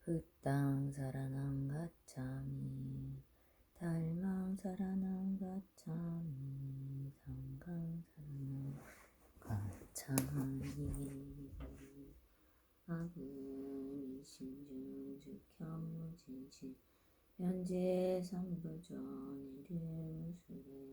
흙땅 사라남 가짜미 달망 사라남 가짜미 상강 사라남 가짜미 아금이 신중즉 현무진치 현재 삼부전 일일무술에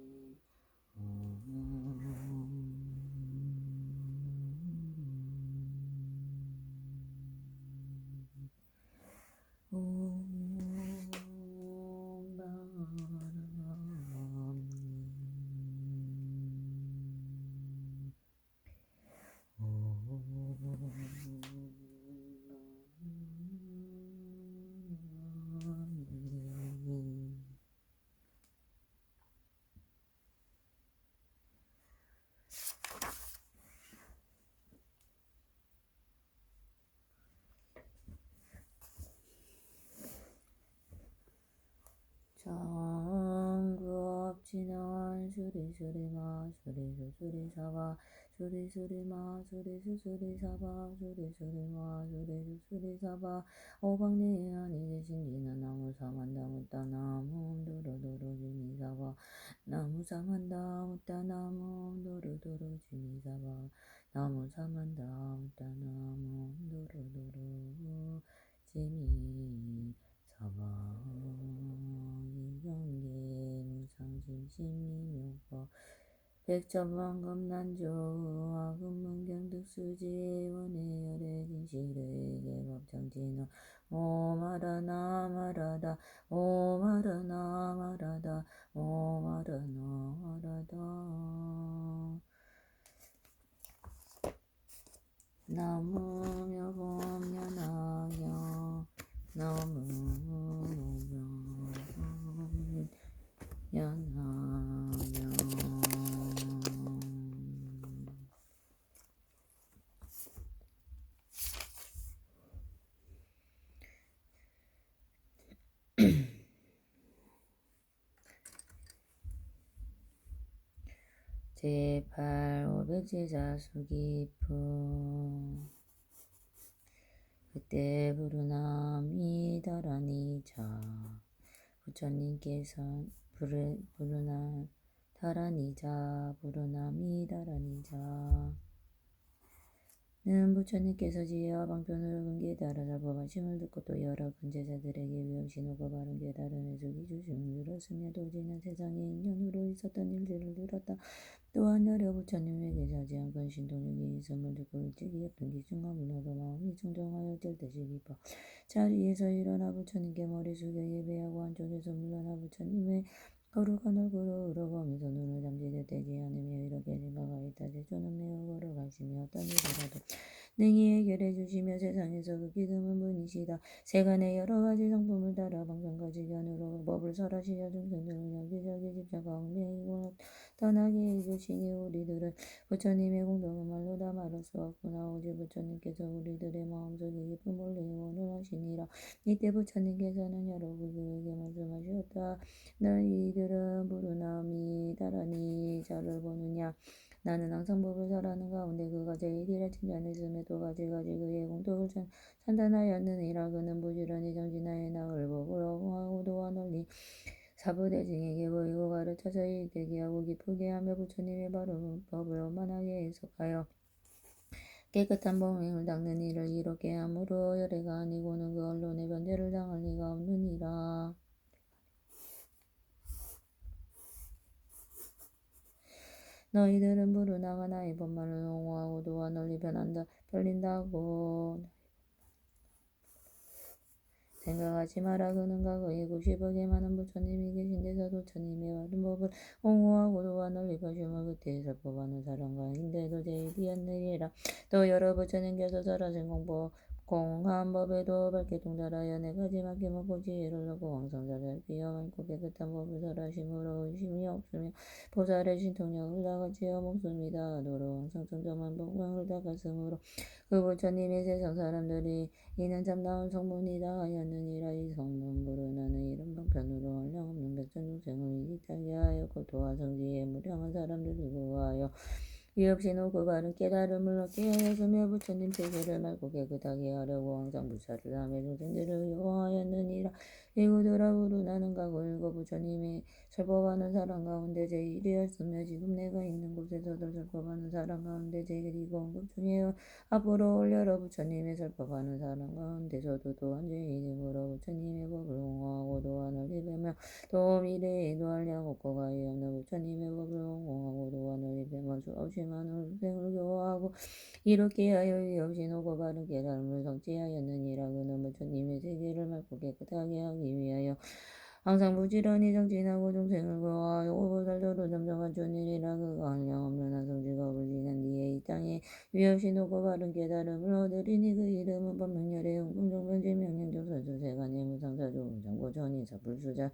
정구업진원 수리수리마 수리수수리사바 수리수리마 수리수수리사바 수리수리마 수리수수리사바 오방내안이 계신지나 나무사만다 묻다 나무 도로도로지미사바 나무사만다 묻다 나무 도로도로지미사바 나무사만다 묻다 나무 도로도로지미 사바 이경계 무상심심미묘법 백천만금난조 아금문경득수지 원해열의 진실의 법정진원 오마라나 마라다 오마라나 마라다 오마라나 마라다 나무묘범연학영 나무묘범연학영 제8 500제자 수기품 그때 부르나미 다라니자 부처님께서 부르나 다라니자 부르나미 다라니자 는 부처님께서 지혜와 방편으로 근기에 따라 살법하심을 듣고 또 여러 근제자들에게 위험신호가 바른 깨달은 해석이 주심을 들었으며 도지는 세상에 인연으로 있었던 일들을 들었다. 또한 여러 부처님에게 자지한 근신동력이 있음을 듣고 일찍이 예쁜 기중과 문화도 마음이 청정하여 될 듯이 기뻐 자리에서 일어나 부처님께 머리 숙여 예배하고 한쪽에서 물러나 부처님의 거룩한 얼굴을 우러보면서 눈을 잠지되지 않으며 이렇게 생각하였다. 제조는 매우 거룩하시며 어떤 일이라도 능히 해결해 주시며 세상에서 극히 드문 분이시다. 세간의 여러 가지 성품을 따라 방송까지 견으로 법을 설하시려 중생들을 여기저기 집착과 얽매이고 떠나게 해주시니 우리들은 부처님의 공덕은 말로 다 말할 수 없구나. 오직 부처님께서 우리들의 마음속에 깊은 본래 원을 하시니라. 이때 부처님께서는 여러 부교에게 말씀하셨다. 너희들은 부르나미 다라니 자를 보느냐. 나는 항상 법을 설하는 가운데 그가 제일이라 칭찬했음에 또 가지가지 그의 공덕을 찬탄하였느니라. 그는 부지런히 정진하여 나를 법으로 하고 도와 널리 사부대중에게 보이고 가르쳐서 일되게 하고 기쁘게 하며 부처님의 바른 법을 원만하게 해석하여 깨끗한 범행을 닦는 일을 이롭게 함으로 열애가 아니고는 그 언론의 변제를 당할 리가 없느니라. 너희들은 부르나가 나의 법만을 옹호하고 도와 널리 별린다고 생각하지 마라. 그는 과거에 90억의 많은 부처님이 계신 데서 부처님의 바른 법을 옹호하고 도와 널리 펴심을 그때에 설법하는 사람과인데도 제일이었느니라. 또 여러 부처님께서 설하신 공한 법에도 밝게 통달하여 네 가지 맡김을 보지혜를 얻고 왕성자를 비어 많고 깨끗한 법을 설하심으로 의심이 없으며 보살의 신통력을 다같이여 목숨이 닿도록 항상 청정한 법을 닦았으므로 그 부처님의 세상 사람들이 이는 참다운 성문이다 하였느니라. 이 성문 부르나는 이런 방편으로 한량없는 백천중생을 이익하게 하였고 또한 성지에 무량한 사람들을 구하여 위없이 높고 바른 깨달음을 얻게 하였으며 부처님 세계를 맑고 깨끗하게 하려고 항상 불사를 하며 중생들을 요하였느니라. 이구들아 부르나는 가고 부처님의 설법하는 사람 가운데 제일이었으며 지금 내가 있는 곳에서도 설법하는 사람 가운데 제일이고 언급 중에 앞으로 올려라. 부처님의 설법하는 사람 가운데서도 또한 제일이므로 부처님의 법을 옹호하고 도안을 입으며 또 미래에도 한량 없고 가히 없는 부처님의 법을 옹호하고 도안을 입으며 수없이 많은 후생을 교화하고 이렇게 하여 위없이 높고 바른 깨달음을 성취하였느니라. 그는 부처님의 세계를 맑고 깨끗하게 하기 위하여 항상 부지런히 정진하고 중생을 구하여 보살도로 점정한 존일이라. 그가 한량없는 한성직업을 지난 뒤에 이 땅에 위없이 높고 바른 깨달음을 얻으리니 그 이름은 법명열의 흥풍정변지 명령정설수 세간의 무상사조 음장고 전인사 불수자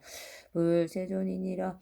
불세존이니라.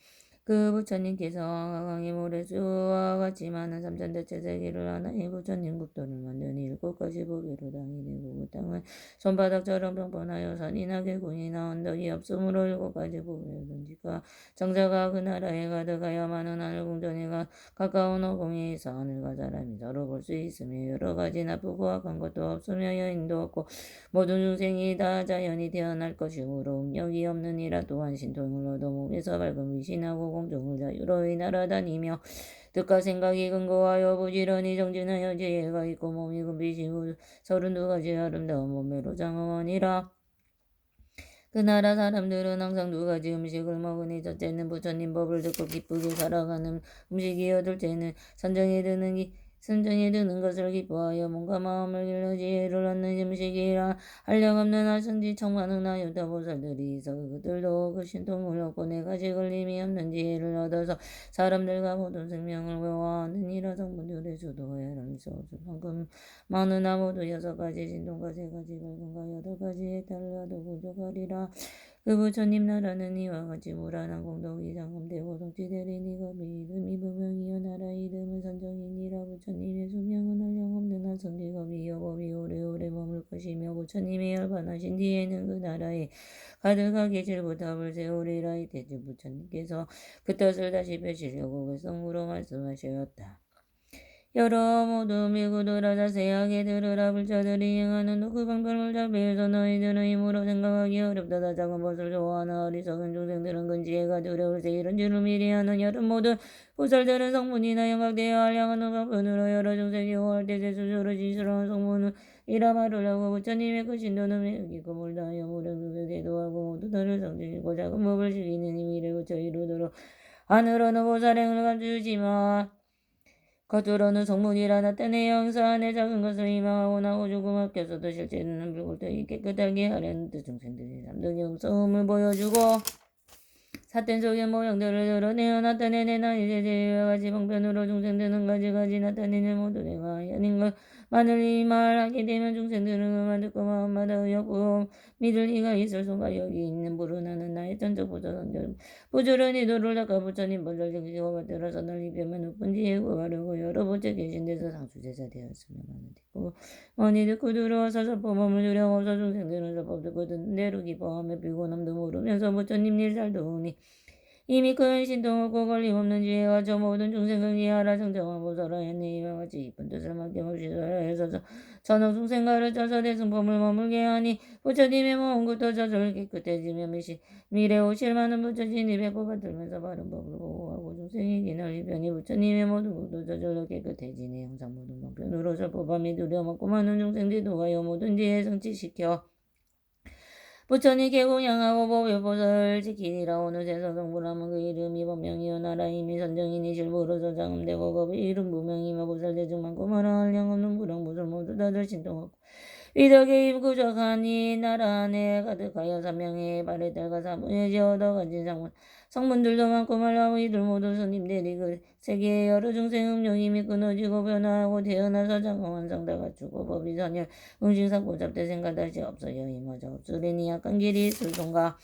그 부처님께서 강의 모래수와 같이 많은 삼천대체 세계를 하나의 부처님 국도를 만드니 일곱 가지 보배로 당이 되고 그 땅은 손바닥처럼 평평하여 산이나 계곡이나 언덕이 없으므로 일곱 가지 보배든지가 장자가 그 나라에 가득하여 많은 하늘 궁전에 가까운 허공에 있어 하늘과 사람이 서로 볼 수 있으며 여러 가지 나쁘고 악한 것도 없으며 여인도 없고 모든 중생이 다 자연이 태어날 것이므로 음력이 없느니라. 또한 신통을 얻어 몸에서 밝은 위신하고 공중을 자유로이 날아다니며 뜻과 생각이 근거하여 부지런히 정진하여 지혜가 있고 몸이 금빛이고 32가지 아름다운 몸매로 장엄하니라. 그 나라 사람들은 항상 두 가지 음식을 먹으니 첫째는 부처님 법을 듣고 기쁘게 살아가는 음식이요 둘째는 선정에 드는 것을 기뻐하여 몸과 마음을 길러 지혜를 얻는 음식이라. 한량없는 하승지 청만흥나 유다보살들이 있어 그들도 그 신통을 얻고 네 가지 걸림이 없는 지혜를 얻어서 사람들과 모든 생명을 회화하느니라. 성분들의 수도 헤아릴 수 없을 만큼 많으나 모두 여섯 가지 신통과 세 가지 밝음과 여덟 가지의 달라도 부족하리라. 그 부처님 나라는 이와 같이 무란한 공덕이 장엄되고 성취되리니 그 이름이 무명이요 나라 이름은 선정이니라. 부처님의 수명은 한량없는 한성직업이요 법이 오래오래 머물 것이며 부처님의 열반하신 뒤에는 그 나라에 가득하게 질부탑을 세우리라. 이때 부처님께서 그 뜻을 다시 펼치려고 결성으로 말씀하셨다. 여러 모두 밀구들아 자세하게 들으라. 불자들이 행하는 그 방편을 잘 배워서 너희들은 힘으로 생각하기 어렵다. 다 작은 것을 좋아하는 어리석은 중생들은 근지혜가 두려울세 이런 줄을 미리 하는 여러 모든 보살들은 성문이나 영각되어 한량하는 방편으로 여러 중생이 호할 때 세수주로 지수로운 성문을 이라 말을 하고 부처님의 그 신도는 매우 금을 다하여 무량 중생에 도하고 모두 다를 성질이고 작은 법을 즐기는 힘이래. 그쳐 이루도록 하늘어는 보살행을 감추지마. 겉으로는 성문이라 나타내 영사 안에 작은 것을 희망하고 나고 조금 아껴서도 실제는 불골떡이 깨끗하게 하려는 뜻. 중생들이 삼등의 음성을 보여주고 사된 속의 모양들을 드러내어 나타내는 이제 제와 같이 방편으로 중생들은 가지가지 나타내는 모두 내가 아닌 것만을 이 말하게 되면 중생들은 그만 듣고 마음마다 의욕고 믿을 리가 있을 수가. 여기 있는 부르나는 나의 전적 부처선들 부지런히 도를 닦아 부처님 본절 정식과 받들어서 널리 펴면 높은 지혜 구하려고 여러 번째 계신 데서 상수제자 되었으며 많은 듣고 많이 듣고 들어와서 설법함을 주량없어 중생들은 설법 듣고 듣는 대로 기뻐하며 빌고 남도 모르면서 부처님 일 잘 도우니 이미 큰 신통을 고 걸림없는 지혜와 저 모든 중생을 이해하라. 성정한 보살아 했네. 이와 같이 이쁜 뜻을 맡김없이 설하여서 천억 중생 가르쳐서 대승법을 머물게 하니 부처님의 몸부터 저절 깨끗해지며 미래 오실 많은 부처님이 배고 받들면서 바른 법을 보호하고 중생에게 널리 편히 부처님의 모든 것도 저절로 깨끗해지네. 항상 모든 방편으로 설법함이 두려먹고 많은 중생들이 도하여 모든 지혜 성취시켜 부처님께 공양하고 보배보살을 지키리라. 어느 세서 성불하면 그 이름이 법명이요 나라 이미 선정이니 실부로서 장엄되고 그 이름 무명이며 보살대중 많고 많아 한량없는 무량보살 모두 다들 신통하고 위덕에 입구적하니 나라 안에 가득하여 삼명의 발해달과 사분의 지어더 가진 성문들도 많고 말라고 이들 모두 스님들이 그 세계의 여러 중생 음력임이 끊어지고 변화하고 태어나서 장엄한 상다 갖추고 법이 선열 응신사고 잡대 생각 다시 없어요. 이마저 없으리니 약간 길이 있을 손가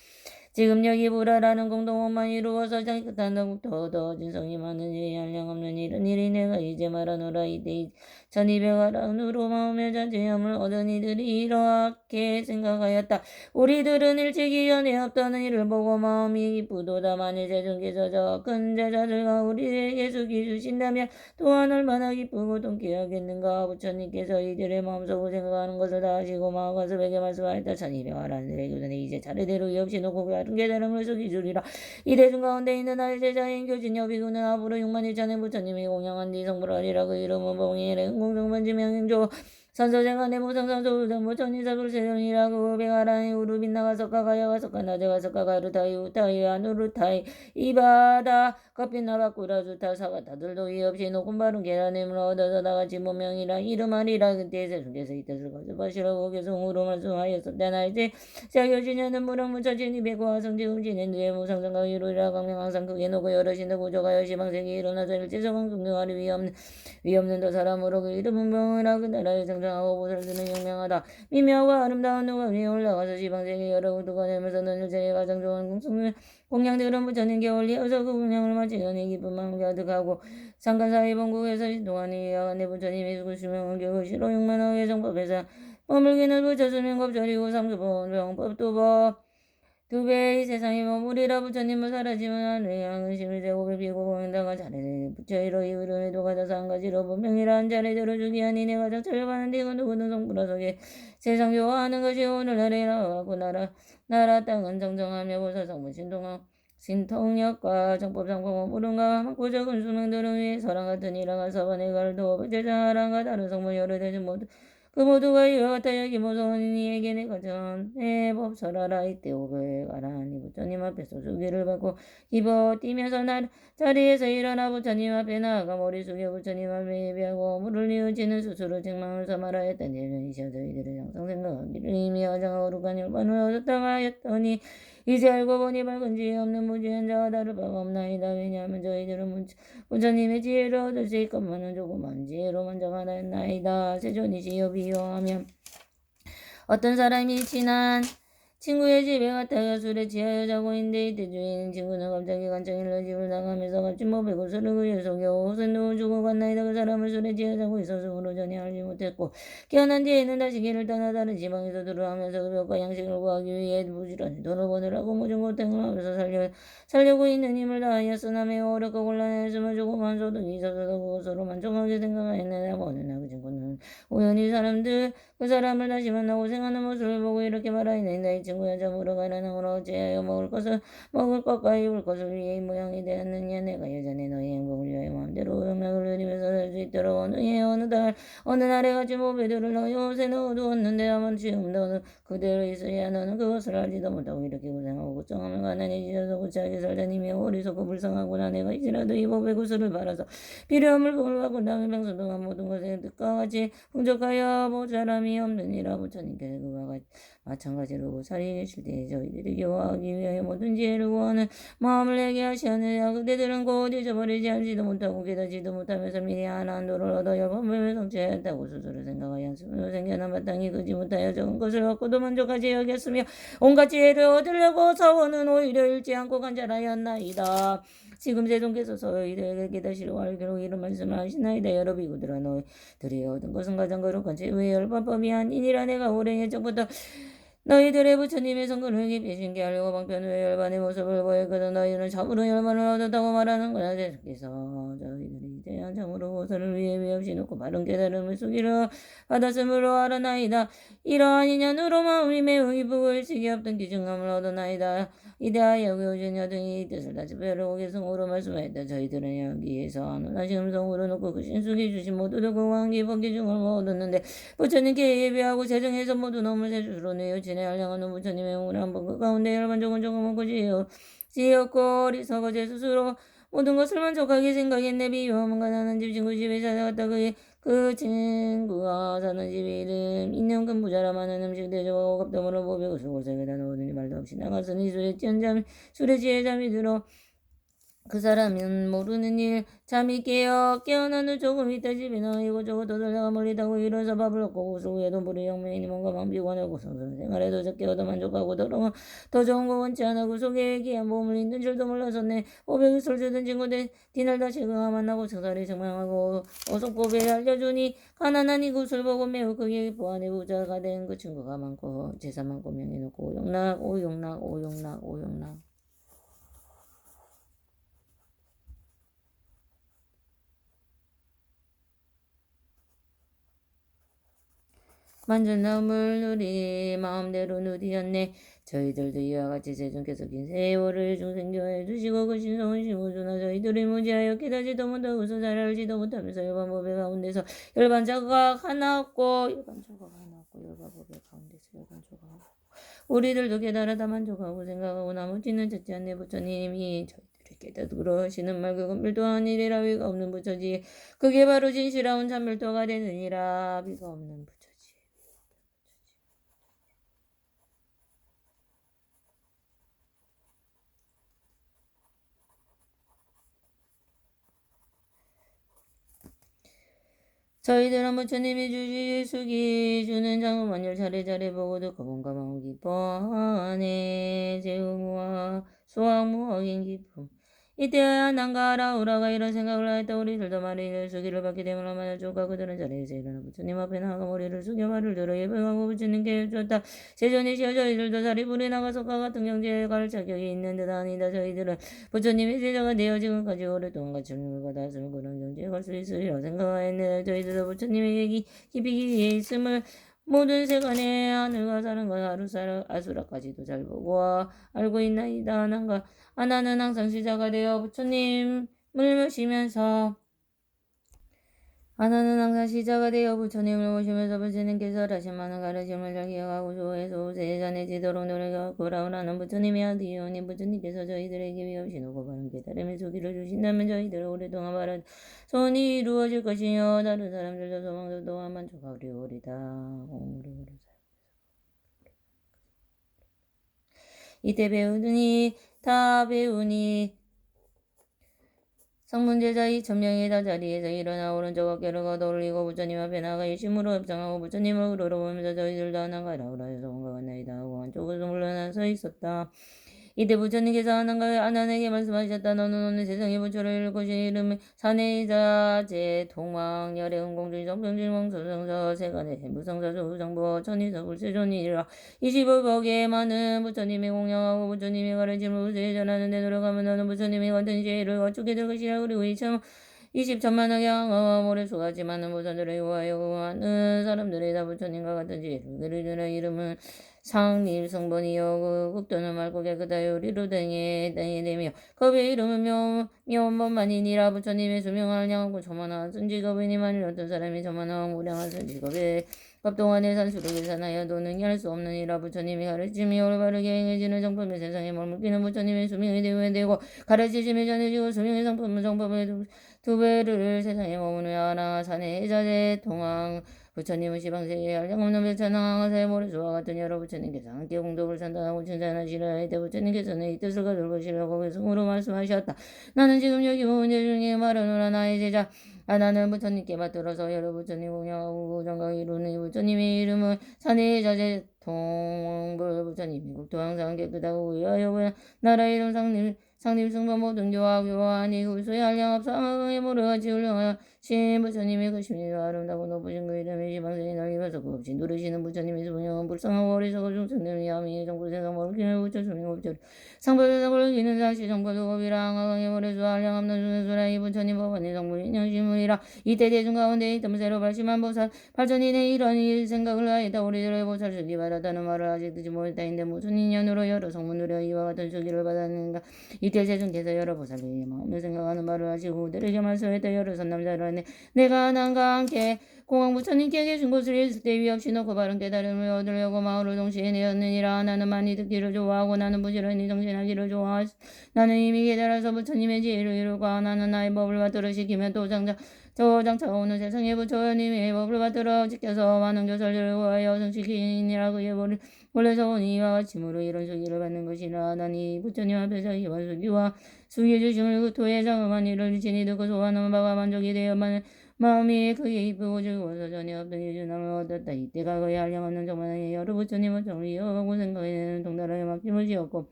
지금 여기 불화라는 공동원만 이루어서 자기 끝한다고 더 진성이 많은 일이 한량없는 이런 일이 내가 이제 말하노라. 이때 1200아란으로 마음의 잔재함을 얻은 이들이 이렇게 생각하였다. 우리들은 일찍이 연애 없다는 일을 보고 마음이 기쁘도다. 만일 제중께서 저 큰 제자들과 우리에게 숙이 주신다면 또한 얼마나 기쁘고 통쾌하겠는가. 부처님께서 이들의 마음속으로 생각하는 것을 다 아시고 마가섭에게 말씀하였다. 1200아란들의 교단에 이제 차례대로 이 없이 놓고 다른 깨달음을 숙이 주리라. 이 대중 가운데 있는 나의 제자인 교진 여비구는 앞으로 6만 1천의 부처님이 공양한 뒤 성불하리라. 그 이름은 봉인의 응공성반지명행조 선서생가 내무상상조우정 부처님사불 세존이라고 백아란이 우르빈나가 석가가야가 석가 나제가 석가가 루타이 우타이 아누루타이 이바다 커피나바 꾸라주타 사가다들도 이 없이 높은 바른 계란임을 얻어서 다같이 모명이라 이름하리라. 그때 세중께서 이 뜻을 거듭하시라고 계속으로 말씀하였었다나. 이제 자교진여는 무령무처진이 백과 성지음 지낸 뒤에 무상성가 위로이라 강명 항상 크게 놓고 여러신도 구조가여 시방생이 일어나서 일제성은 긍정하리 위없는 더 사람으로 그 이름은 명하라. 그 나라에 성장하고 보살드는 영명하다. 미묘하고 아름다운 누가 위에 올라가서 시방생이 여러 우두가 되면서 너는 일체의 가장 좋은 공성을 공양대그런 부처님께 올리어서 그 공양을 마치더니 기쁜 마음 가득하고 상간사의 본국에서 동안이 야간에 부처님이 죽으시면 결국 시로 육만하게 정법에서 머물기는 부처수명 겁절이고 삼수본 병법도 두 배의 세상이 머무리라. 부처님은 사라지면 하늘의 양심을 재고 베비고 공연당한 자네를 부처이로 이으름에도 가져서 한 가지로 분명이라. 한 자네대로 주기하니 내가 적절반한 디고 누구는 성불화 속에 세상 교화하는 것이 오늘날이라. 하고 나라 땅은 정정하며 보살성문 신통력과 정법상공은 무릉과 많고 적은 수명들은 위에 서랑 같은 이랑한 사반의 갈도 제자랑과 다른 성문 여러 대중 모두 그 모두가 이와 같아 여기 무서운 이에게 내가 전에 법설하라. 이때 500아란이 부처님 앞에서 수기를 받고 기뻐 뛰면서 자리에서 일어나 부처님 앞에 나아가 머리 숙여 부처님 앞에 예배하고 물을 뉘우치는 수수로 책망을 삼아라했던 일은이셔 저희들의 항상 생각하기를 이미 화장하고 거룩한 열반을 얻었다가 하였더니 이제 알고 보니 밝은 지혜 없는 무지한 자와 다를 바가 없나이다. 왜냐하면 저희들은 부처님의 지혜를 얻을 수 있건만은 조그만 지혜로만 정하나이다. 세존이시여 비유하면 어떤 사람이 친한 친구의 집에 갔다가 술에 취하여 자고 있는데 이때 주인 친구는 갑자기 간청일러 집을 나가면서 값진 모백 옷을 그에 속여 옷은 누워 주고 갔나이다. 그 사람을 술에 취해 자고 있었으므로 전혀 알지 못했고 깨어난 뒤에는 다시 길을 떠나 다른 지방에서 들어가면서 그 벽과 양식을 구하기 위해 부지런히 돈을 버느라고 모든 고통을 하면서 살려고 있는 힘을 다하였으나 매우 어렵고 곤란했으며 조그만 소득이 있어서도 그것으로 만족하게 생각하였느냐. 어느 날 그 친구는 우연히 그 사람을 다시 만나고 생하는 모습을 보고 이렇게 말하였는데 이 친구야 저물어 가라능으로 어찌하여 먹을 것과 입을 것을 위해 이 모양이 되었느냐. 내가 예전에 너희 행복을 위하여 마음대로 음악을 누리면서 살 수 있도록 어느 날에 같이 모배들을 너희 옷에 넣어두었는데 아마 지금도 그대로 있어야 너는 그것을 알지도 못하고 이렇게 고생하고 걱정하며 가난해지셔서 구차하게 살자니며 어리석고 불쌍하구나. 내가 이제라도 이 모배 구슬을 팔아서 필요한 물건을 받고 남의 명수 동안 모든 것에 뜻과 같이 풍족하여 모자람이 없느니라. 부처님께서 그와 마찬가지로 살이실 때에 저희들이 교화하기 위하여 모든 지혜를 구하는 마음을 내게 하시느냐. 그대들은 곧 잊어버리지 알지도 못하고 깨닫지도 못하면서 미리 한도를 얻어 열반을 성취하였다고 스스로 생각하였으며 생겨난 마땅히 그지 못하여 적은 것을 얻고도 만족하지 여겼으며 온갖 지혜를 얻으려고 서원은 오히려 잃지 않고 간절하였나이다. 지금 세존께서 저희들에게 깨닫시려고 알기로 이런 말씀을 하시나이다. 여러 비구들아 너희들이 얻은 것은 가장 거룩한 제외의 열반법이 아니니라. 내가 오랜 예정부터 너희들의 부처님의 성근을 깊이 신게 하려고 방편 후에 열반의 모습을 보였거든. 너희는 참으로 열반을 얻었다고 말하는 거야. 세상께서 저희들이 이제 참으로 보살을 위해 위없이 놓고 바른 깨달음을 수기를 받았으므로 알아나이다. 이러한 인연으로 마음이 매우 기쁘고 일찍이 없던 기중함을 얻어나이다. 이대하여 교진 여등이 이 뜻을 다시 배우고 계승으로 말씀하였다. 저희들은 여기에서 안온하신 음성으로 놓고 그 신숙이 주신 모두도 그 왕기 법기중을 얻었는데 부처님께 예배하고 재정해서 모두 너무 세주로 내어지내 알량하는 부처님의 영원한 그 가운데 열반적은 조금 없고 지었고 어리석어 제 스스로 모든 것을 만족하게 생각했네. 비유하면 가난한 집 친구 집에 찾아갔다 그 친구가 사는 집 이름 있는 큰 부자라. 많은 음식 대접하고 갑담으로 보배고 수고색에다 넣으니 말도 없이 나갔으니 술에 취해 잠이 들어 그 사람은 모르는 일 잠이 깨어난 후 조금 있다 집에 나와 이곳저곳 떠돌다가 멀리 타고 일어서 밥을 먹고 그 후에도 물이 영매이니 뭔가 맘 피곤하고 성스러운 생활에도 적게어도 만족하고 더 좋은 거 원치 않아 그 속에 귀한 보험을 있는 줄도 몰랐었네. 500을 주던 친구들 디날 다시 그가 만나고 청사리 증명하고 어속고비를 알려주니 가난한 이곳을 보고 매우 크게 기뻐하니 부자가 된 그 친구가 많고 재산 많고 명예 높고 오용락 만전 나물 누리 마음대로 누리었네. 저희들도 이와 같이 제주께서 긴 세월을 중생교회 두시고 그 신성을 심어주나 저희들이 무지하여 깨닫지도 못하고 잘 알지도 못하면서 열반 법의 가운데서 열반 조각 하나 없고 열반 법의 가운데서 열반 조각 우리들도 깨달아다 만족하고 생각하고 나머지는 듣지 않네. 부처님이 저희들을 깨닫도록 하시는 말 그건 별도한 일이라 위가 없는 부처지. 그게 바로 진실하운 참별도가 되느니라. 위가 없는 부처지. 저희들은 부처님이 주시 주는 장엄한 차례 보고 듣고 뭔가 마음 기뻐하네. 제우무와 수학무학인 기쁨. 이때야 난가라 우라가 이런 생각을 하였다. 우리들도 말이 수기를 받게 되면 얼마나 좋을까. 그들은 자리에서 일어나 부처님 앞에 나가 머리를 숙여 말을 들어 예배하고 부처님께 여쭈었다. 세존이시여 저희들도 자리 불에 나가서 과 같은 경제에 갈 자격이 있는 듯 아니다. 저희들은 부처님의 제자가 되어 지금까지 오랫동안 가르침을 받았으면 그런 경지에 갈 수 있으리라 생각하였네. 저희들도 부처님의 깊이 있음을 모든 세간의 하늘과 사람과 아수라까지도 잘 보고 알고 있나이다. 하나는 항상 시자가 되어 부처님을 모시면서 하나는 항상 시자가 되어 부처님을 모시면서 부처님께서 다시 많은 가르침을 잘 기억하고 소에서 전해지도록 노력하고 돌아오라는 부처님의 아디오니 부처님께서 저희들에게 위없이 높고 바른 깨달음의 소기를 주신다면 저희들 오랫동안 바른 소원이 이루어질 것이요 다른 사람들도 소망도 또한 만족하리오리다. 이때 배우니 성문제자 2,000명이 다 자리에서 일어나 오른쪽 어깨를 걷어올리고 부처님 앞에 나가 일심으로 협상하고 부처님을 우러러보면서 저희들도 하나가라고 하여서 온갖 나이다 하고 한쪽으로 물러나서 있었다. 이때 부처님께서 아난에게 말씀하셨다. 너는 오늘 세상의 부처를 이룰 것이 이름은 사내자 제동왕 열애운 공주인 정병진왕 소성서 세간의 무성사수 후정보 천이서 불세존이라 25법에 많은 부처님의 공양하고 부처님의 가르침을 우세히 전하는 데 노력하면 너는 부처님의 같은 지혜를 갖추게 될 것이라. 그리고 20천만의 양어와 모래 수같이 많은 부처들을 요하여 구하는 사람들이 다 부처님과 같은 지혜를 그리는 이름은 상립성본이요 그 극도는 맑고 깨끗하여 요리로 등에 되며 겁의 이름은 묘원본만이니라. 부처님의 수명을 향하고 저만한 순직업이니 만일 어떤 사람이 저만한 무량한 순직업에 법동안의 산수를 계산하여도 능히할 수 없느니라. 부처님이 가르침이 올바르게 행해지는 정법의 세상에 머물기는 부처님의 수명이 되고 가르치심이 전해지고 수명의 성품은 정법의 두 배를 세상에 머무르며 하나 산에 자제 동왕 부처님은 시방세계에 한량없는 별천왕하사의 모래수와 같은 여러 부처님께서 함께 공덕을 산단하고 칭찬하시라. 이때 부처님께서는 이 뜻을 거둘 것이라고 성으로 말씀하셨다. 나는 지금 여기 문제 중에 말하노라. 나의 제자 나는 부처님께 받들어서 여러 부처님 공양하고 정각 이루는 부처님의 이름은 산의 자제 통불 부처님이 국토 항상 깨끗하고 위하여 나라 이름 상림승번 모든 교화니 그소의 한량합상의 모르같이 훌륭하여 신 부처님의 그 심리가 아름다고 높으신 그 이름의 지방생이 널리면서 그 없이 누르시는 부처님의 수분형은 불쌍하고 어리석은 중생들의 야미 정부세상 모르기는 부처 수명업절 상벌세상을 기는 사시 정부도법이랑 하강의 모래수 한량합는 중생수라 이 부처님 법원의 정부인 영심이라. 이때 대중 가운데 이뜸새로 발심한 보살 발전인의 이런 일 생각을 하였다. 우리들의 보살 수기 받았다는 말을 아직 듣지 못했다인데 무슨 인연으로 여러 성문으로 이와 같은 수기를 받았는가. 이때 세존께서 여러 보살들이 마음을 생각하는 말을 하시고 그들에게 말씀했다. 여러 선남자를 내가 난과 함께 공황 부처님께 계신 곳을 있을 때 위없이 놓고 바른 깨달음을 얻으려고 마음을 동시에 내었느니라. 나는 많이 듣기를 좋아하고 나는 부지런히 정진하기를 좋아하고 나는 이미 깨달아서 부처님의 지혜를 이루고 나는 나의 법을 받들어 시키며 또 장차 오는 세상의 부처님의 법을 받들어 지켜서 많은 교설들을 구하여 성시키니라. 그의 법을 원래서 온 이와 같이므로 이런 수기를 받는 것이라. 나니 부처님 앞에서 이와 수기와 숙여주심을 구토에 장엄한 일을 친히 듣고 소원하는 바가 만족이 되어만 마음이 그의 이쁘고 즐거워서 전혀 없던 유준함을 얻었다. 이때가 그의 한량없는 정만의 여러 부처님은 정리 이어가고 생각에는 동달하게 맡김을 지었고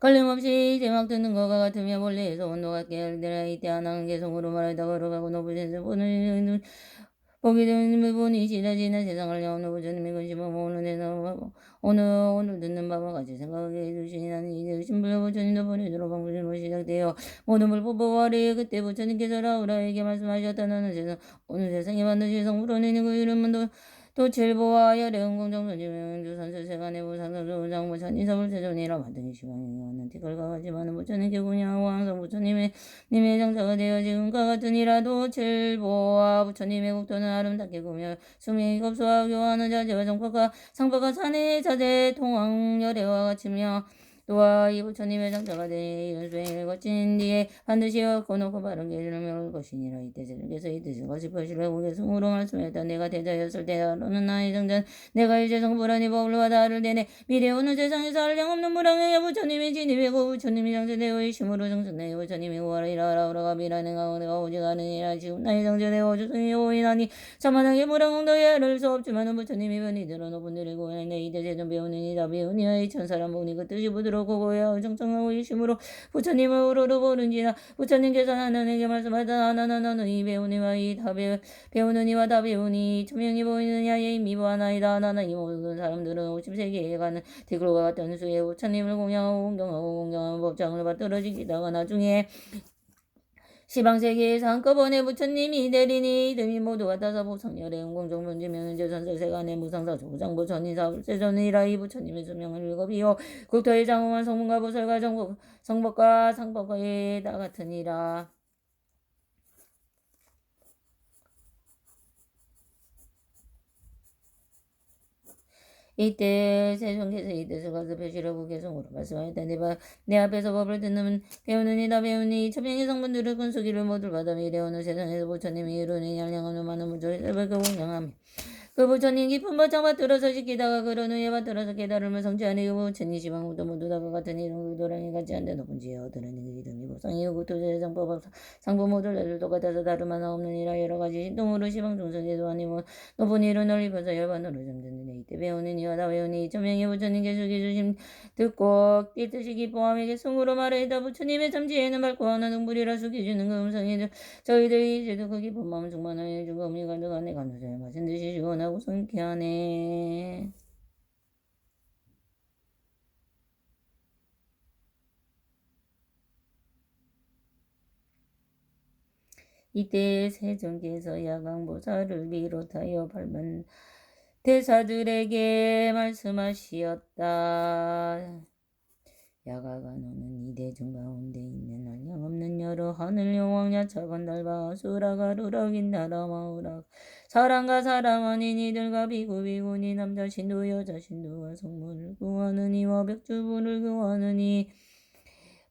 걸림없이 이제 막 듣는 것과 같으며 본래에서 온도가 깨달으라. 이때 하나는 개성으로 말하다 걸어가고 높으신 분은 보기 되는 분이 지나지나 세상을 영원히 부처님의 근심을 모으는 데서 오늘 듣는 바와 같이 생각하게 해주시니 나는 이제 신불 부처님도 보내주러 방문으로 시작되어 모든 불법보와 아래에 그때 부처님께서 라우라에게 말씀하셨다. 나는 세상 오늘 세상에 반드시 성불원이니 그 이름은 또 칠보와 열의 은공정 선지명주 선설세간의 부상선수 장부천 이사불 세존이라 만등이 시간이 왔는 티끌과 같이 많은 부처님께 군양하고 항상 부처님의 장사가 되어 지금과 같으니라도 칠보와 부처님의 국토는 아름답게 꾸며 수명이 급소하고 교화하는 자재와 정법과 상법과 산의 자재 통황열애와 같으며 또한 이 부처님의 장사가 되니 이런 수행을 거친 뒤에 반드시 얻고놓고 바른 계시를 메울 것이니라. 이때 제주께서 이 뜻을 것이 퍼시려고 계승으로 말씀했다. 내가 대자였을 때 너는 나의 정전 내가 이제 성불하니 법을과 다를 되네. 미래 오는 세상에서 한량없는 무량의 부처님이 진입이고 부처님이 장세되어 이심으로 정승내요 부처님이 구하리라 오라가 미라는가 내가 오직 아느니라. 지금 나의 장세되어 주승이 오이나니 자만하게 무량공덕에 아를 수 없지만은 부처님이 변이 들어 높은 데를 구하네. 이때 세존 배우느니 다 배우니와 이 천사람 보니 그 뜻이 부드럽고 고고야 정정하고 이심으로 부처님을 우러러 보는지나 부처님께서 나는에게 말씀하다 나는 이 배우니와 이 다 배우느니와 다 배우니 초명이 보이느냐 이미 보아나이다. 나는 이 모든 사람들은 50세계에 가는 티끌과 같은 수의 부처님을 공경하고 법장을 받들어지기다가 나중에 시방세계에서 한꺼번에 부처님이 내리니 이름이 모두 같아서 보성열의 은공정문지명인제 선설세간의 무상사 조장부 전인사불세전이라. 이 부처님의 수명은 7이요 국토의 장엄한 성문과 부설과 성법과 상법과에 다 같으니라. 이때 세존께서 이 뜻을 가서 표시하고 개성으로 말씀하였다. 내 앞에서 법을 듣는 배우느니 다 배우니 천명의 성분들을 군수기를 모두 받아 미래오는 세상에서 부처님이 이루니 한량없는 많은 문조를 설법하고 공양하며 그 부처님 깊은 바짝 받들어서 지키다가 그런 후에 받들어서 깨달음을 성취하니 그 부처님 지방부도 모두 다가 같은 이름 도랑이 같지 않되 높은 지혜 얻으려니 그 이름이 보상이요 구토제 상법 상부 모두 레들 똑같아서 다름 하나 없느니라. 여러 가지 신동으로 시방 중성에도 아니면 높은 이를 넓혀서 열반으로 잠드느니 이때 배우는 이와 다 배우니 천명의 부처님께 주기주심 듣고 뜻이 기뻐하며 개성으로 말하다. 부처님의 참지에는 밝고 하나 등불이라 숙여주는 그 음성이 저희들이 이제도 그 기쁜 마음 충만하여 주검이 가득하네. 감사에 마신 듯이 시원하고 상쾌하네. 이때 세존께서 야광보살을 비롯하여 발만 대사들에게 말씀하시었다. 야가가 너는 이 대중 가운데 있는 한량없는 여러 하늘 용왕 야차건 달바 수라가 루락인 나라마우락 사람과 사람 아닌 이들과 비구비구니 남자 신도 여자 신도와 성물을 구하는 이와 벽주부를 구하는 이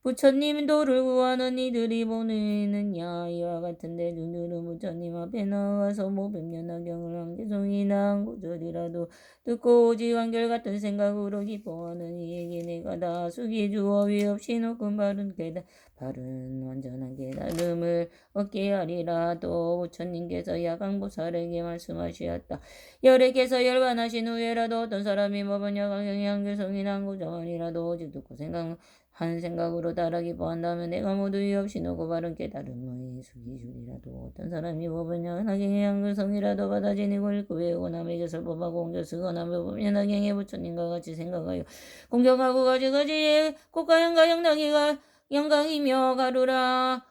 부처님 도를 구하는 이들이 보내느냐. 이와 같은데 눈으로 부처님 앞에 나와서 모백년하경을 한 개송이나 한 구절이라도 듣고 오직 한결같은 생각으로 기뻐하는 이에게 내가 다 숙이 주어 위 없이 높은 바른 완전한 깨달음을 얻게 하리라. 또 부처님께서 야광보살에게 말씀하셨다. 열애께서 열반하신 후에라도 어떤 사람이 먹은 야광경이 한결성이나 한 구정이라도 오직 듣고 한 생각으로 따라 기뻐한다면 내가 모두 이 없이 노고 바른 깨달음의 숙이주리라도 어떤 사람이 법은 하경의 한글성이라도 받아 지니고 읽고 외우고 남에게 설법하고 옮겨 쓰거나 법은 하경의 부처님과 같이 생각하여 공경하고 가지가지의 꽃가양가 영락이가 영광이며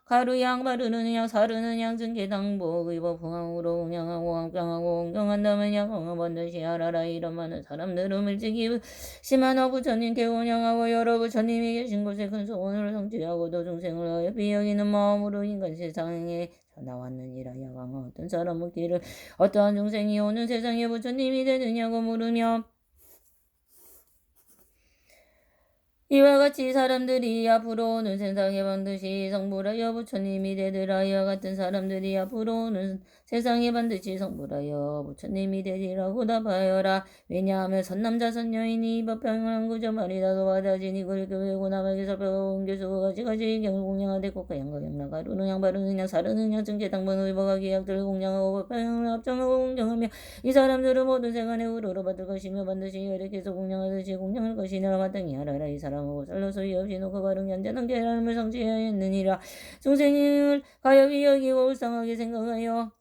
가루양 바르는 양 사르는 양 증계당복 의법 흥황으로 공양하고 왕병하고 공경한다면 양황을 반드시 알아라. 이런 많은 사람들은 일찍이 심한 부처님께 운양하고 여러 부처님이 계신 곳에 큰 소원을 성취하고 도중생을 어여삐 여기는 마음으로 인간 세상에 나왔느니라. 야광은 어떤 사람 묻기를 어떠한 중생이 오는 세상에 부처님이 되느냐고 물으며 이와 같이 사람들이 앞으로는 세상에 반드시 성불하여 부처님이 되리라. 이와 같은 사람들이 앞으로는 세상에 반드시 성불하여 부처님이 되리라고 답하여라. 왜냐하면 선남자 선여인이 법평한 구조 말이라도 받아진 이걸 교회고 남에게 살펴온 교수가 가지가지 경을 공양하되 국가 양가 양락 가루는 양 바르는 양 사르는 양 증계 당번 의법과 기약들을 공양하고 법평을 합정하고 공양하며 이 사람들은 모든 세간의 의로로 받을 것이며 반드시 열애께서 공양하듯이 공양할 것이니라. 마땅히 하라라. 이 사람하고 살로 소위 없이 놓고 바른 연전한 계란을 성취해야 했느니라. 중생을 가엾이 여기고 불쌍하게 생각하여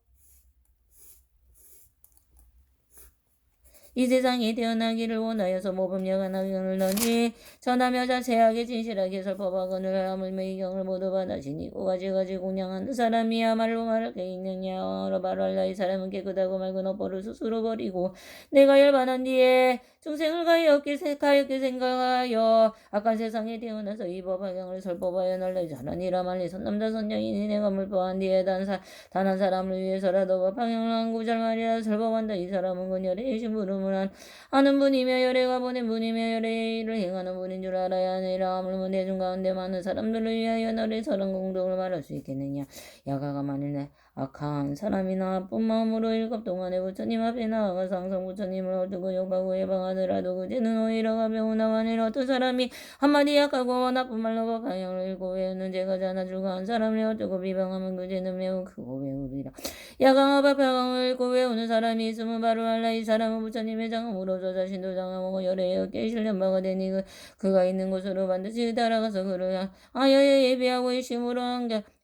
이 세상에 태어나기를 원하여서 모범여간 학경을 넣니 전하며 자세하게 진실하게 설법하거늘 하물며 이 경을 모두 받아시니고 가지가지 공양하는 사람이야말로 말할 게 있느냐. 말할라. 이 사람은 깨끗하고 맑은 업보를 스스로 버리고 내가 열반한 뒤에 중생을 가엾게 생각하여 악한 세상에 태어나서 이 법학경을 설법하여 널리 잘하니라. 말리 선남자 선여인이 내가 물보한 뒤에 단 한 사람을 위해서라도 법학경을 한 구절 말이라 설법한다. 이 사람은 그녀의 심부름을 하는 분이며 열애가 보낸 분이며 열애의 일을 행하는 분인 줄 알아야 하니라. 아무런 대중 가운데 많은 사람들을 위하여 너를 서른 공덕을 말할 수 있겠느냐. 야가가 만일 악한 사람이나 나쁜 마음으로 일곱 동안에 부처님 앞에 나아가서 항상 부처님을 어두고 욕하고 예방하더라도 그제는 오히려 가벼운 아니라 어떤 사람이 한마디 약하고 나쁜 말로 법학경을 읽고 외우는 죄가 자나 줄과한 사람을 어두고 비방하면 그제는 매우 크고 배우리라. 야강과 법학경을 읽고 외우는 사람이 있으면 바로 알라. 이 사람은 부처님의 장엄으로서 자신도 장엄하고 열애의 어깨에 실련 바가 되니 그가 있는 곳으로 반드시 따라가서 그를 아여에 예비하고 일심으로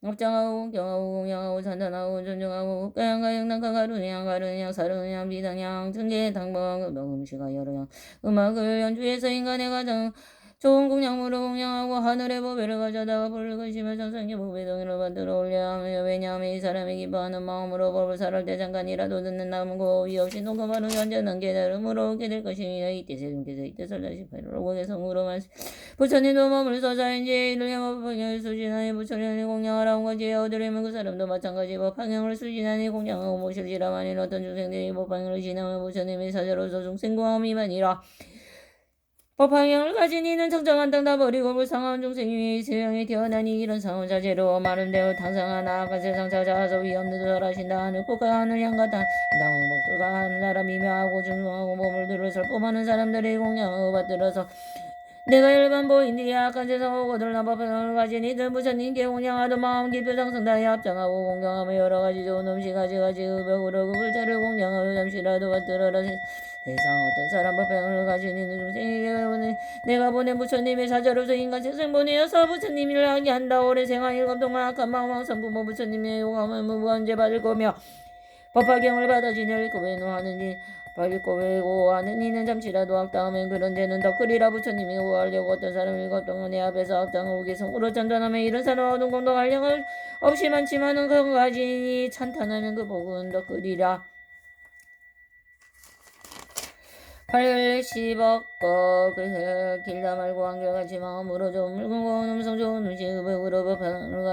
합장하고 경하고 공양하고 찬탄하고 존중하고 국가양가 영랑가 가루냥 가르냥 사르냥 비당양 증계 당방 음식가 여러양 음악을 연주해서 인간의 가장 좋은 공양으로 공양하고 하늘의 보배를 가져다가 불을 거시며 천상의 보배동이를 만들어 올려야 하며 왜냐하면 이 사람이 기뻐하는 마음으로 법을 살할 때 잠깐이라도 듣는 남고 위 없이 동감하는 현전한 깨달음으로 얻게 될 것이니라. 이때 세존께서 이때 설자시 패로고 개성으로 말씀 부처님도 머물서 자인지의 일을 행하고 법학경을 수진하니 부처님이 공양하라온 것이 얻으려면 그 사람도 마찬가지 법학경을 수진하니 공양하고 모실지라. 만일 어떤 중생들이 법학경을 지나면 부처님이 사자로서 중생고함이만이라. 법학경을 가진 이는 청정한 땅 다 버리고 불쌍한 중생이 세상에 태어나니 이런 상은 자제로 마름대로 당상하나 악한 세상 찾아와서 위없는 절하신다. 하늘 꽃과 하늘 양과 땅은 목들과 하늘나라 미묘하고 중중하고 몸을 들어 설법하는 사람들의 공양을 받들어서 내가 열반 보인디 악한 세상하고 거들나 법학경을 가진 이들 부처님께 공양하던 마음 깊이 상승다에 합장하고 공경하며 여러가지 좋은 음식 가지가지 의벽으로 그 불자를 공양하며 잠시라도 받들어라. 세상 어떤 사람 법학경을 가진 이는 중생에게 내가 보낸 부처님의 사자로서 인간 세상 보내어서 부처님을 하게 한다. 오래 생활 일곱 동안 악한 마음 항상 부모 부처님의 용함을 무한죄 받을 거며 법학경을 받아지니 읽고 외노하느니 읽고 외고 하는 이는 잠시라도 악당하면 그런 죄는 더 크리라. 부처님이 구하려고 어떤 사람을 일곱 동안 내 앞에서 악당을 오게 성으로 찬탄하며 이런 사람 얻은 공덕 한량을 없이 많지만은 그거 가지니 찬탄하면 그 복은 더 크리라. 80억 그 길다 말고 한결같이 마음으로 좋은 물건 고운 음성 좋은 음식 의복으로 법학을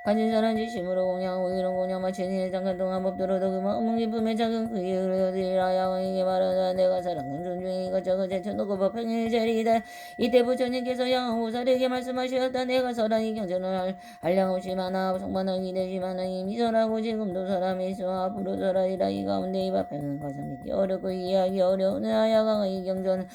가진 사람 지심으로 공양하고 이런 공양 마치니 잠깐 동안 법들어도 그 마음은 기쁨의 작은 그 이유를 얻으리라. 야왕에게 말하자 내가 사랑하는 존중이 이것저것 제쳐놓고 법학의 자리이다. 이때 부처님께서 양호살에게 말씀하셨다. 내가 설하니 경전을 한량 없이 많아 성만하기 되지만은 이미 설하고 지금도 설함이 있어 앞으로 설하리라. 이 가운데 이 법학은 가장 믿기 어렵고 이해하기 어려운 야강의 경전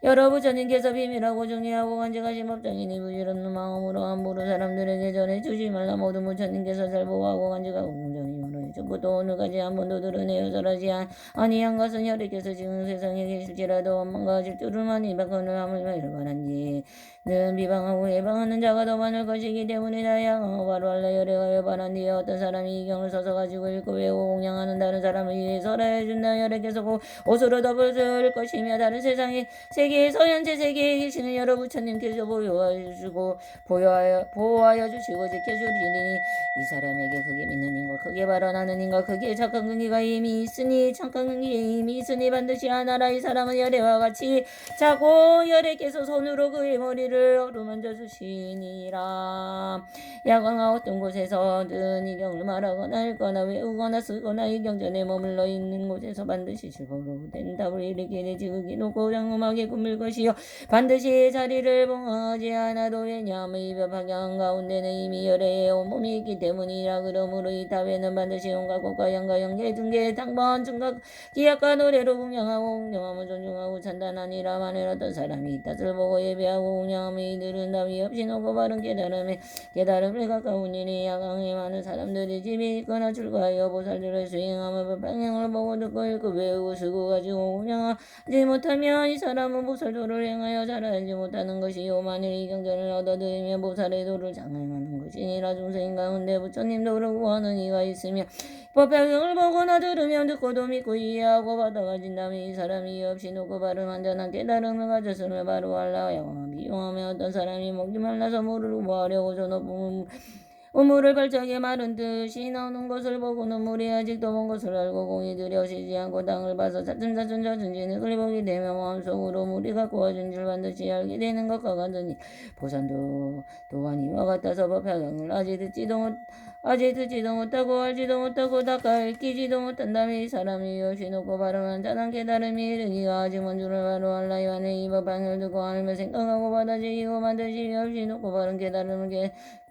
여러 부처님께서 비밀하고 정리하고 간직하신 법정이니 부질없는 마음으로 함부로 사람들에게 전해주지 말라. 모든 부처님께서 잘 보호하고 간직하고 공정히 전부터 오늘까지 한 번도 드러내어 설하지 아니한 것은 혈액께서 지금 세상에 계실지라도 원망과 질투를 많이 받거늘 하물며 일반한지 는 비방하고 예방하는 자가 더 많을 것이기 때문이다. 양하고 바로 알라. 열애가 열반한 뒤에 어떤 사람이 이 경을 써서 가지고 읽고 외우고 공양하는 다른 사람을 위해 설해준다. 혈액께서 옷으로 덮을 것이며 다른 세상에 세계에서 현재 세계에 계시는 여러 부처님께서 보호하여 주시고 지켜주리니 이 사람에게 크게 믿는 인과 크게 발언하는 나는 인가 그게 착한 근기가 이미 있으니 착한 근기에 이미 있으니 반드시 하나라. 이 사람은 열애와 같이 자고 열애께서 손으로 그의 머리를 어루만져 주시니라. 야광아 어떤 곳에서든 이경을 말하거나 읽거나 외우거나 쓰거나 이경전에 머물러 있는 곳에서 반드시 즐거로 된 답을 이르기를 지극히 높고 장엄하게 꾸밀 것이요 반드시 자리를 봉하지 않아도 왜냐하면 이별 방향 가운데는 이미 열애의 온몸이 있기 때문이라. 그러므로 이 답에는 반드시 온갖 꽃과 양과 영계 등계 당번 증각 기약과 노래로 공양하면 존중하고 찬단하니라. 만일 어떤 사람이 이 뜻을 보고 예배하고 공양하면 이들은 답이 없이 높고 바른 깨달음을 가까운 일이. 야광에 많은 사람들이 집에 있거나 출가하여 보살들을 수행하며 방향을 보고 듣고 읽고 외우고 쓰고 가지고 공양하지 못하면 이 사람은 보살도를 행하여 잘 알지 못하는 것이요 만일 이 경전을 얻어들으면 보살의 도를 장행하는 것이니라. 중생 가운데 부처님도 그러고 하는 이가 있으며 법화경을 보거나 들으면 듣고도 믿고 이해하고 받아가진다면 이 사람이 없이 높고 바른 완전한 깨달음을 가졌으며 바로 알라. 야광아 비용하면 어떤 사람이 목이 말라서 물을 구하려고 저 높은 우물을 발작해 마른 듯이 나오는 것을 보고는 물이 아직도 먼 것을 알고 공이 들여오시지 않고 땅을 봐서 차츰차츰 젖은 진흙을 보게 되면 마음속으로 물이 갖고 와준 줄 반드시 알게 되는 것과 같으니 보산도 또한 이와 같아서 법화경을 아직 듣지도 못하고 알지도 못하고 닦아 읽기지도 못한다면 이 사람이 없이 높고 바른 완전한 깨달음이 이르니가 아직 먼 줄을 바로 알라. 이완에 이 법화경을 듣고 알며 생각하고 받아들이고 반드시 없이 높고 바른 깨달음을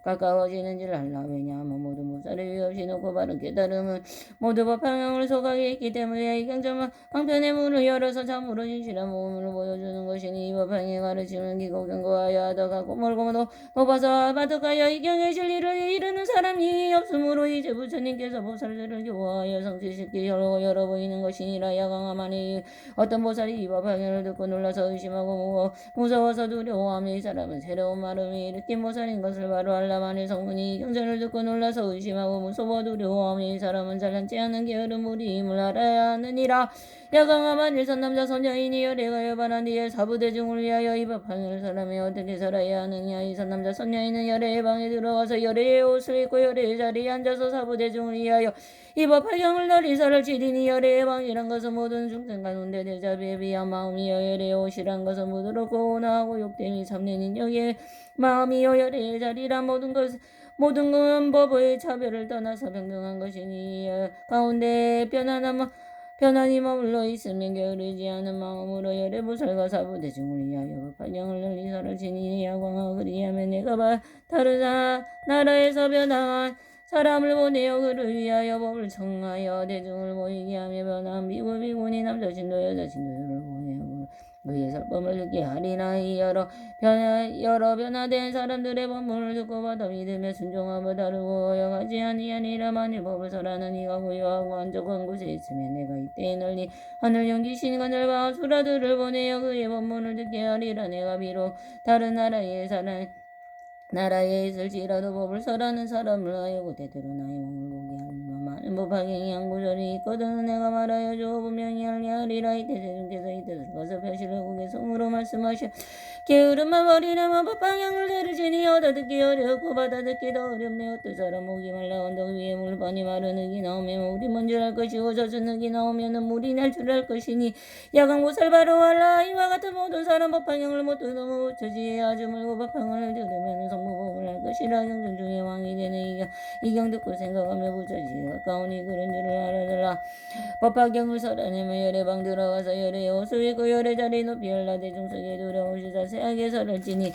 가까워지는지를 알라. 왜냐하면 모두 보살의 위 없이 높고 바른 깨달음은 모두 법화경을 속하게 있기 때문에 이 경전은 방편의 문을 열어서 참으로 진실한 모험을 보여주는 것이니 이 법화경의 가르침을 기고 경고하여 하다 가고 멀고 높아서 바득하여 이 경의 진리를 이루는 사람이 없으므로 이제 부처님께서 보살들을 교화하여 성취시키 열어 보이는 것이니라. 야광아 만일 어떤 보살이 이 법화경을 듣고 놀라서 의심하고 무서워서 두려워하며 이 사람은 새로운 말음이 일으킨 보살인 것을 바로 알라. 만일 성문이 이 경전을 듣고 놀라서 의심하고 무서워 두려워하며 이 사람은 잘난지 않은 게으른 무리임을 알아야 하느니라. 야광아 만일 선남자 선녀인이 열애가 열반한 뒤에 사부대중을 위하여 이 법화경을 사람이 어떻게 살아야 하느냐. 이 선남자 선녀인은 열애의 방에 들어가서 열애의 옷을 입고 열애의 자리에 앉아서 사부대중을 위하여 이 법화경을 널리사를 지리니 열애의 방이란 것은 모든 중생 가운데 대자비에 비한 마음이여 열애의 옷이란 것은 부드럽고 온화하고 욕됨이 참내는 여기에 마음이여 열애의 자리란 모든 법의 차별을 떠나서 평등한 것이니 가운데 편안히 머물러 있으면 게으르지 않은 마음으로 열애보살과 사부대중을 위하여 법화경을 널리사를 지니. 야광아 그리하면 내가 다른 나라에서 변한 사람을 보내어 그를 위하여 법을 청하여 대중을 모이게 하며 변한 비구비구니 남자 신도 여자 신도를 보내어 그의 설법을 듣게 하리라. 이 여러 변화된 사람들의 법문을 듣고 받아 믿으며 순종하며 다르고 어여가지 아니하니라. 만일 법을 설하는 이가 고요하고 안적한 곳에 있으면 내가 이때에 널리 하늘 연기신 간절과 수라들을 보내어 그의 법문을 듣게 하리라. 내가 비록 다른 나라에 있을지라도 법을 설하는 사람을 하여고 대대로 나의 몸을 보게 하리라. 많은 법화경이 한 구절이 있거든 내가 말하여 주어 분명히 알게 하리라. 이때 세존께서 이 뜻을 가서 표시를 개성으로 말씀하셔 게으름만 버리려면 법화경을 들으시니 얻어듣기 어렵고 받아듣기도 어렵네. 어떤 사람 목이 말라 언덕 위에 물반이 마른 흙이 나오면 물이 뭔 줄 알 것이고 젖은 흙이 나오면 물이 날 줄 알 것이니 야광보살 바로 알라. 이와 같은 모든 사람 법화경을 못 듣고 저지에 아주 멀고 법화경을 들으면 성부법을 할 것이라. 경전 중에 왕이 되는 이경 듣고 생각하며 부처지에 가까우니 그런 줄을 알아들라. 법화경을 설하려면 열애방 들어가서 열애의 옷을 입고 열애 자리 높이 열라. 대중석에 두려우시사 세하게 설을 지니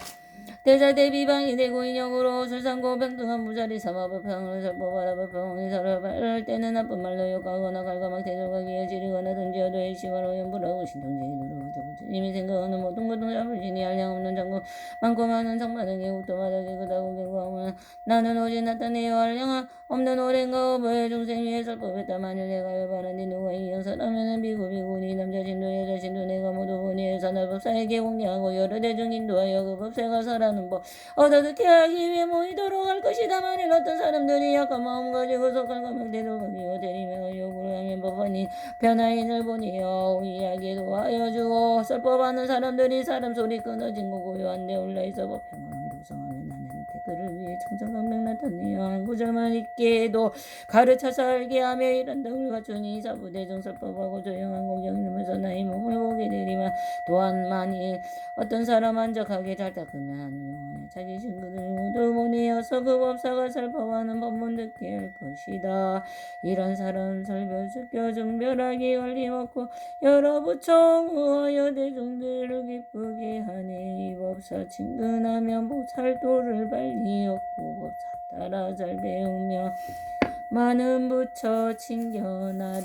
대자 대비방이 되고 인형으로 옷을 삼고 평등한 무자리 삼아 법화경을 설법하라. 법화경이 설할 때는 나쁜 말로 욕하거나 갈가막 대들과기에 지르거나 던지어도 일심하로 연불하고 신통제에 누르고자 부처님이 생각하는 모든 것도 잡으시니 한량 없는 장구 많고 많은 장바닥에 웃도바닥에 그다고 경고하면 나는 오직 나타내어 한량 없는 오랜과 업의 중생 위에 설법했다. 만일 내가 열반한뒤 누가 이영설하면은 비구비구니 남자신도 여자신도 내가 모두 보니 산업법사에게 공개하고 여러 대중 인도하여 그 법사가 설하는 법 얻어듣게 하기 위해 모이도록 할 것이다. 만일 어떤 사람들이 약한 마음 가지고 속할까면 대도가기고 대리며 요구를 하면 법원이 변화인을 보니여 이야기도 하여 주고 설법하는 사람들이 사람 소리 끊어진 거 고요한데 올라있어 법평을 구성하면 하나님께 그를 위해 청천강명 나타내어 한 구절만 있게도 가르쳐서 알게 하며 이런 덕을 갖추니 사부대종설법하고 조용한 공경이면서 나의 몸을 보게 되리만 또한 만일 어떤 사람 한적하게 잘 닦으면 하늘 영원에 자기 친구들 모두 보내어서 그 법사가 설법하는 법문 듣게 할 것이다. 이런 사람 설교 주교 정별하기 걸림없고 여러 부총 우하여 대중들을 기쁘게 하네. 이 법사 친근하면 보살도를 빨리 얻고 법사 따라 잘 배우며 많은 부처 친견하리.